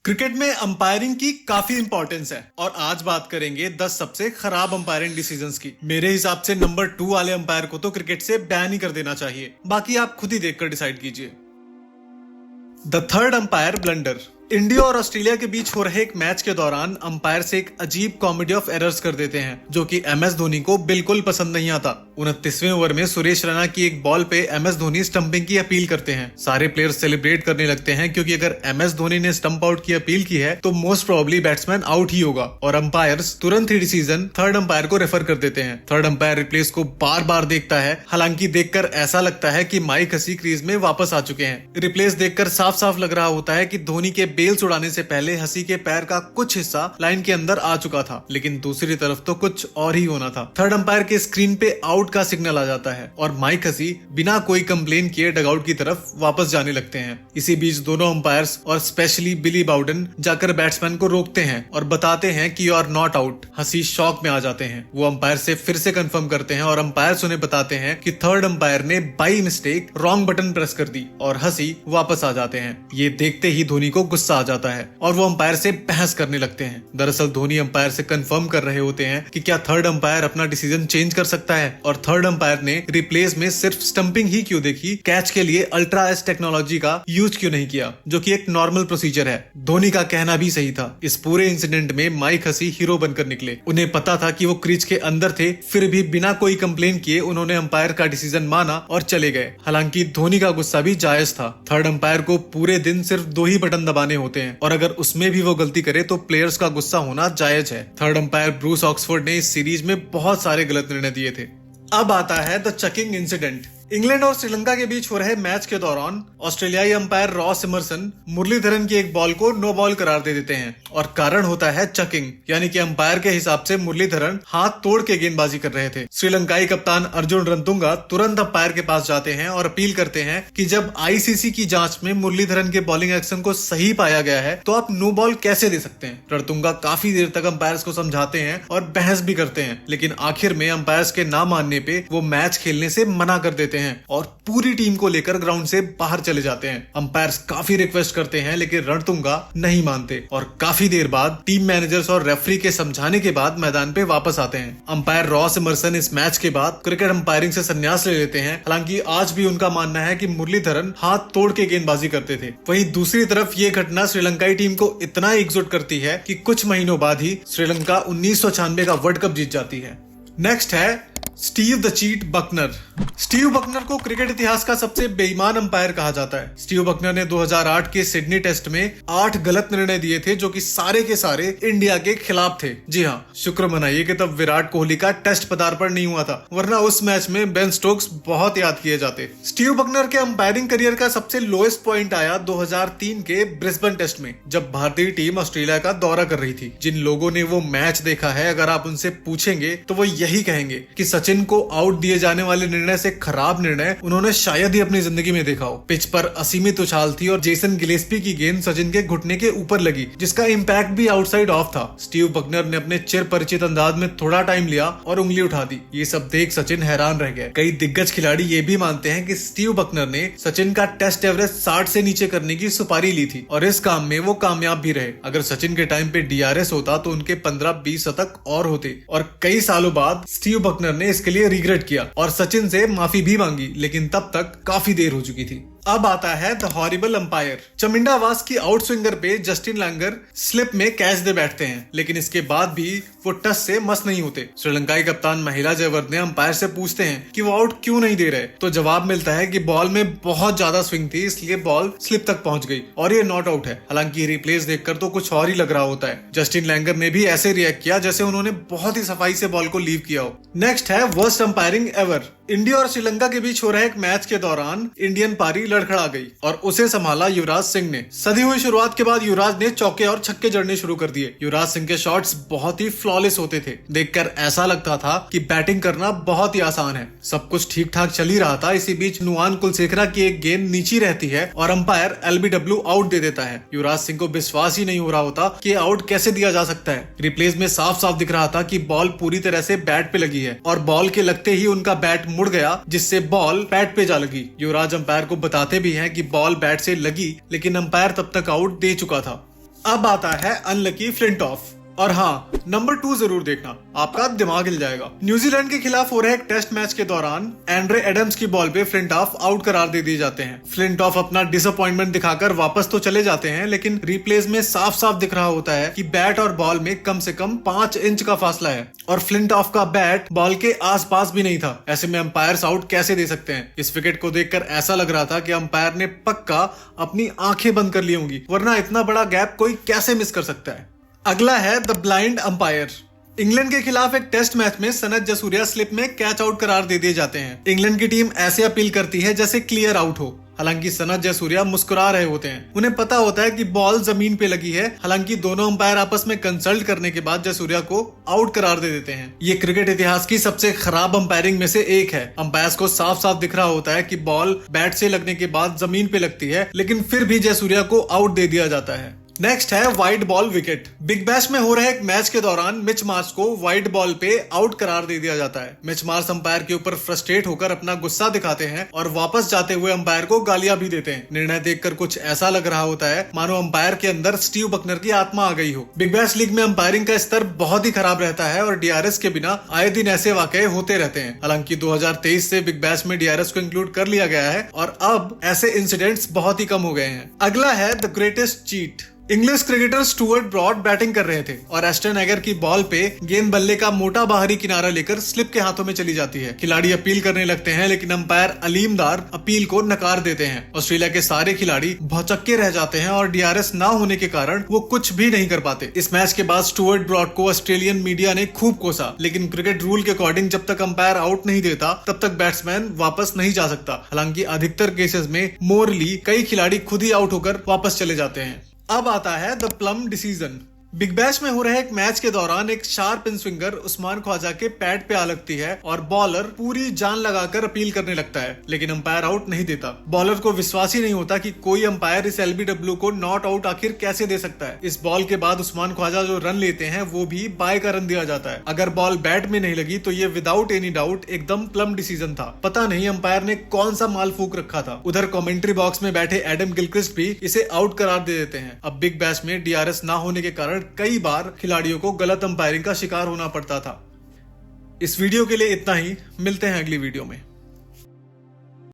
Cricket में umpiring की काफी इंपॉर्टेंस है और आज बात करेंगे 10 सबसे खराब अंपायरिंग डिसीजंस की। मेरे हिसाब से नंबर 2 वाले अंपायर को तो क्रिकेट से बैन ही कर देना चाहिए, बाकी आप खुद ही देखकर डिसाइड कीजिए। The third umpire blunder. India और ऑस्ट्रेलिया के बीच हो रहे एक मैच के दौरान अंपायर से एक अजीब कॉमेडी ऑफ एरर्स कर देते हैं जो कि एमएस धोनी को बिल्कुल पसंद नहीं आता। 29वें ओवर में सुरेश रैना की एक बॉल पे एमएस धोनी स्टंपिंग की अपील करते हैं। सारे प्लेयर्स सेलिब्रेट करने लगते हैं क्योंकि अगर एमएस धोनी ने स्टंप आउट की अपील की है तो मोस्ट प्रोबेबली बैट्समैन आउट ही होगा और अंपायर्स तुरंत ही डिसीजन थर्ड अंपायर को रेफर कर देते हैं। थर्ड अंपायर रिप्लेस को बार बार देखता है, हालांकि देखकर ऐसा लगता है कि माइक हसी क्रीज में वापस आ चुके हैं। रिप्लेस देखकर साफ साफ लग रहा होता है कि धोनी के बेल उड़ाने से पहले हसी के पैर का कुछ हिस्सा लाइन के अंदर आ चुका था, लेकिन दूसरी तरफ तो कुछ और ही होना था। थर्ड अंपायर के स्क्रीन पे आउट का सिग्नल आ जाता है और माइक हसी बिना कोई कंप्लेन किए डगआउट की तरफ वापस जाने लगते हैं। इसी बीच दोनों अंपायर्स और स्पेशली बिली बाउडन जाकर बैट्समैन को रोकते हैं और बताते हैं कि यू आर नॉट आउट। हसी शॉक में आ जाते हैं। वो अंपायर से फिर से कंफर्म करते हैं और अंपायर्स उन्हें बताते हैं कि थर्ड अंपायर ने by mistake wrong button press कर दी और हसी वापस आ जाते हैं। ये देखते ही धोनी को गुस्सा आ जाता है और वो अंपायर से बहस करने लगते हैं। दरअसल धोनी अंपायर से कंफर्म कर रहे होते हैं कि क्या थर्ड अंपायर अपना डिसीजन चेंज कर सकता है और थर्ड अंपायर ने रिप्लेस में सिर्फ स्टंपिंग ही क्यों देखी, कैच के लिए अल्ट्रा एज टेक्नोलॉजी का यूज क्यों नहीं किया, जो कि एक नॉर्मल प्रोसीजर है। धोनी का कहना भी सही था। इस पूरे इंसिडेंट में माइक हसी हीरो बनकर निकले। उन्हें पता था कि वो क्रीज के अंदर थे, फिर भी बिना कोई कंप्लेन किए उन्होंने अंपायर का डिसीजन माना और चले गए। हालांकि धोनी का गुस्सा भी जायज था। थर्ड अंपायर को पूरे दिन सिर्फ 2 ही बटन दबाने होते हैं और अगर उसमें भी वो गलती करे तो प्लेयर्स का गुस्सा होना जायज है। थर्ड अंपायर ब्रूस ऑक्सफोर्ड ने इस सीरीज में बहुत सारे गलत निर्णय दिए थे। अब आता है द चकिंग इंसिडेंट। इंग्लैंड और श्रीलंका के बीच हो रहे मैच के दौरान ऑस्ट्रेलियाई अंपायर रॉस इमरसन मुरलीधरन की एक बॉल को नो बॉल करार दे देते हैं और कारण होता है चकिंग, यानी कि अंपायर के हिसाब से मुरलीधरन हाथ तोड़ के गेंदबाजी कर रहे थे। श्रीलंकाई कप्तान अर्जुन रणतुंगा तुरंत अंपायर के पास जाते हैं और अपील करते हैं कि जब आईसीसी की जांच में मुरलीधरन के बॉलिंग एक्शन को सही पाया गया है तो आप नो बॉल कैसे दे सकते हैं। रणतुंगा काफी देर तक अंपायर्स को समझाते हैं और बहस भी करते हैं, लेकिन आखिर में अंपायर्स के ना मानने पे वो मैच खेलने से मना कर देते हैं और पूरी टीम को लेकर ग्राउंड से बाहर चले जाते हैं। अंपायर्स काफी रिक्वेस्ट करते हैं लेकिन रणतुंगा नहीं मानते और काफी देर बाद टीम मैनेजर्स और रेफरी के समझाने के बाद मैदान पे वापस आते हैं। अंपायर रॉस इमरसन इस मैच के बाद क्रिकेट अंपायरिंग से संन्यास ले लेते हैं। हालांकि आज भी उनका मानना है कि मुरलीधरन हाथ तोड़ के गेंदबाजी करते थे। वहीं दूसरी तरफ ये घटना श्रीलंकाई टीम को इतना एकजुट करती है कि कुछ महीनों बाद ही श्रीलंका 1996 का वर्ल्ड कप जीत जाती है। नेक्स्ट है Steve the cheat Bucknor. Steve Bucknor को क्रिकेट इतिहास का सबसे बेईमान अंपायर कहा जाता है। स्टीव बकनर ने 2008 के सिडनी टेस्ट में 8 गलत निर्णय दिए थे जो कि सारे के सारे इंडिया के खिलाफ थे। जी हाँ, शुक्र मनाइए कि तब विराट कोहली का टेस्ट पदार्पण नहीं हुआ था, वरना उस मैच में बेन स्टोक्स बहुत याद किए जाते। स्टीव बकनर के अंपायरिंग करियर का सबसे लोएस्ट पॉइंट आया 2003 के ब्रिस्बेन टेस्ट में, जब भारतीय टीम ऑस्ट्रेलिया का दौरा कर रही थी। जिन लोगों ने वो मैच देखा है, अगर आप उनसे पूछेंगे तो वो यही कहेंगे कि सचिन को आउट दिए जाने वाले निर्णय से खराब निर्णय उन्होंने शायद ही अपनी जिंदगी में देखा हो। पिच पर असीमित उछाल थी और जेसन गिलेस्पी की गेंद सचिन के घुटने के ऊपर लगी, जिसका इम्पैक्ट भी आउटसाइड ऑफ था। स्टीव बकनर ने अपने चिर परिचित अंदाज में थोड़ा टाइम लिया और उंगली उठा दी। ये सब देख सचिन हैरान रह गए। कई दिग्गज खिलाड़ी ये भी मानते हैं कि स्टीव बकनर ने सचिन का टेस्ट एवरेज 60 से नीचे करने की सुपारी ली थी और इस काम में वो कामयाब भी रहे। अगर सचिन के टाइम पे डीआरएस होता तो उनके 15-20 शतक और होते। और कई सालों बाद स्टीव बकनर ने इसके लिए रिग्रेट किया और सचिन से माफी भी मांगी, लेकिन तब तक काफी देर हो चुकी थी। अब आता है द हॉरिबल अंपायर। चमिंडावास की आउट स्विंगर पे जस्टिन लैंगर स्लिप में कैच दे बैठते हैं, लेकिन इसके बाद भी वो टच से मस नहीं होते। श्रीलंकाई कप्तान महिला जयवर्धने अंपायर से पूछते हैं कि वो आउट क्यों नहीं दे रहे, तो जवाब मिलता है कि बॉल में बहुत ज्यादा स्विंग थी, इसलिए बॉल स्लिप तक पहुंच गई और ये नॉट आउट है। हालांकि रिप्लेस देखकर तो कुछ और ही लग रहा होता है। जस्टिन लैंगर ने भी ऐसे रिएक्ट किया जैसे उन्होंने बहुत ही सफाई से बॉल को लीव किया हो। नेक्स्ट है वर्स्ट अंपायरिंग एवर। इंडिया और श्रीलंका के बीच हो रहे एक मैच के दौरान इंडियन पारी लड़खड़ा गई और उसे संभाला युवराज सिंह ने। सदी हुई शुरुआत के बाद युवराज ने चौके और छक्के जड़ने शुरू कर दिए। युवराज सिंह के शॉट्स बहुत ही फ्लॉलेस होते थे। देखकर ऐसा लगता था कि बैटिंग करना बहुत ही आसान है। सब कुछ ठीक ठाक चल ही रहा था। इसी बीच नुआन कुलशेखरा की एक गेंद नीची रहती है और अंपायर एलबीडब्ल्यू आउट दे देता है। युवराज सिंह को विश्वास ही नहीं हो रहा होता कि आउट कैसे दिया जा सकता है। रिप्लेस में साफ साफ दिख रहा था कि बॉल पूरी तरह से बैट पे लगी है और बॉल के लगते ही उनका बैट मुड़ गया, जिससे बॉल बैट पे जा लगी। युवराज अंपायर को बताते भी हैं कि बॉल बैट से लगी, लेकिन अंपायर तब तक आउट दे चुका था। अब आता है अनलकी फ्लिंट ऑफ। और हाँ, नंबर 2 जरूर देखना, आपका दिमाग हिल जाएगा। न्यूजीलैंड के खिलाफ हो रहे एक टेस्ट मैच के दौरान एंड्रे एडम्स की बॉल पे फ्लिंट ऑफ आउट करार दे दिए जाते हैं। फ्लिंट ऑफ अपना डिसअपॉइंटमेंट दिखाकर वापस तो चले जाते हैं, लेकिन रिप्लेस में साफ साफ दिख रहा होता है कि बैट और बॉल में कम से कम 5 इंच का फासला है और फ्लिंट ऑफ का बैट बॉल के आसपास भी नहीं था। ऐसे में अंपायर्स आउट कैसे दे सकते हैं? इस विकेट को देखकर ऐसा लग रहा था कि अंपायर ने पक्का अपनी आंखें बंद कर ली होंगी, वरना इतना बड़ा गैप कोई कैसे मिस कर सकता है। अगला है द ब्लाइंड अंपायर। इंग्लैंड के खिलाफ एक टेस्ट मैच में सनत जसूरिया स्लिप में कैच आउट करार दे दिए जाते हैं। इंग्लैंड की टीम ऐसे अपील करती है जैसे क्लियर आउट हो, हालांकि सनत जसूरिया मुस्कुरा रहे होते हैं। उन्हें पता होता है कि बॉल जमीन पे लगी है। हालांकि दोनों अंपायर आपस में कंसल्ट करने के बाद जसूरिया को आउट करार दे देते हैं। ये क्रिकेट इतिहास की सबसे खराब अंपायरिंग में से एक है। अंपायर्स को साफ साफ दिख रहा होता है कि बॉल बैट से लगने के बाद जमीन पे लगती है, लेकिन फिर भी जसूरिया को आउट दे दिया जाता है। नेक्स्ट है wide ball wicket. Big bash में हो रहे एक मैच के दौरान मिच मार्श को वाइड बॉल पे आउट करार दे दिया जाता है। मिच मार्श अंपायर के ऊपर फ्रस्ट्रेट होकर अपना गुस्सा दिखाते हैं और वापस जाते हुए अंपायर को गालियां भी देते हैं। निर्णय देखकर कुछ ऐसा लग रहा होता है मानो अंपायर के अंदर स्टीव बकनर की आत्मा आ गई हो। बिग बैश लीग में अंपायरिंग का स्तर बहुत ही खराब रहता है और डीआरएस के बिना आए दिन ऐसे वाकये होते रहते हैं। हालांकि 2023 से बिग बैश में डीआरएस को इंक्लूड कर लिया गया है और अब ऐसे इंसिडेंट्स बहुत ही कम हो गए हैं। अगला है the greatest cheat. English cricketer Stuart Broad batting कर रहे थे और एस्टन एगर की बॉल पे गेंद बल्ले का मोटा बाहरी किनारा लेकर स्लिप के हाथों में चली जाती है। खिलाड़ी अपील करने लगते हैं, लेकिन अंपायर अलीम दार अपील को नकार देते हैं। ऑस्ट्रेलिया के सारे खिलाड़ी भौचक्के रह जाते हैं और डीआरएस ना होने के कारण वो कुछ भी नहीं कर पाते। इस मैच के बाद स्टुअर्ट ब्रॉड को ऑस्ट्रेलियन मीडिया ने खूब कोसा, लेकिन क्रिकेट रूल के अकॉर्डिंग जब तक अंपायर आउट नहीं देता तब तक बैट्समैन वापस नहीं जा सकता। हालांकि अधिकतर केसेस में मोरली कई खिलाड़ी खुद ही आउट होकर वापस चले जाते हैं। अब आता है the plum decision. Big bash में हो रहे एक मैच के दौरान एक शार्प इन स्विंगर उस्मान ख्वाजा के पैड पे आ लगती है और बॉलर पूरी जान लगाकर अपील करने लगता है, लेकिन अंपायर आउट नहीं देता। बॉलर को विश्वास ही नहीं होता कि कोई अंपायर इस एलबीडब्ल्यू को नॉट आउट आखिर कैसे दे सकता है। इस बॉल के बाद उस्मान ख्वाजा जो रन लेते हैं वो भी बाय का रन दिया जाता है। अगर बॉल बैट में नहीं लगी तो ये विदाउट एनी डाउट एकदम प्लम डिसीजन था। पता नहीं अंपायर ने कौन सा माल फूक रखा था। उधर कमेंट्री बॉक्स में बैठे एडम गिलक्रिस्ट भी इसे आउट करार दे देते हैं। अब बिग बैश में डीआरएस ना होने के कारण कई बार खिलाड़ियों को गलत अंपायरिंग का शिकार होना पड़ता था। इस वीडियो के लिए इतना ही, मिलते हैं अगली वीडियो में।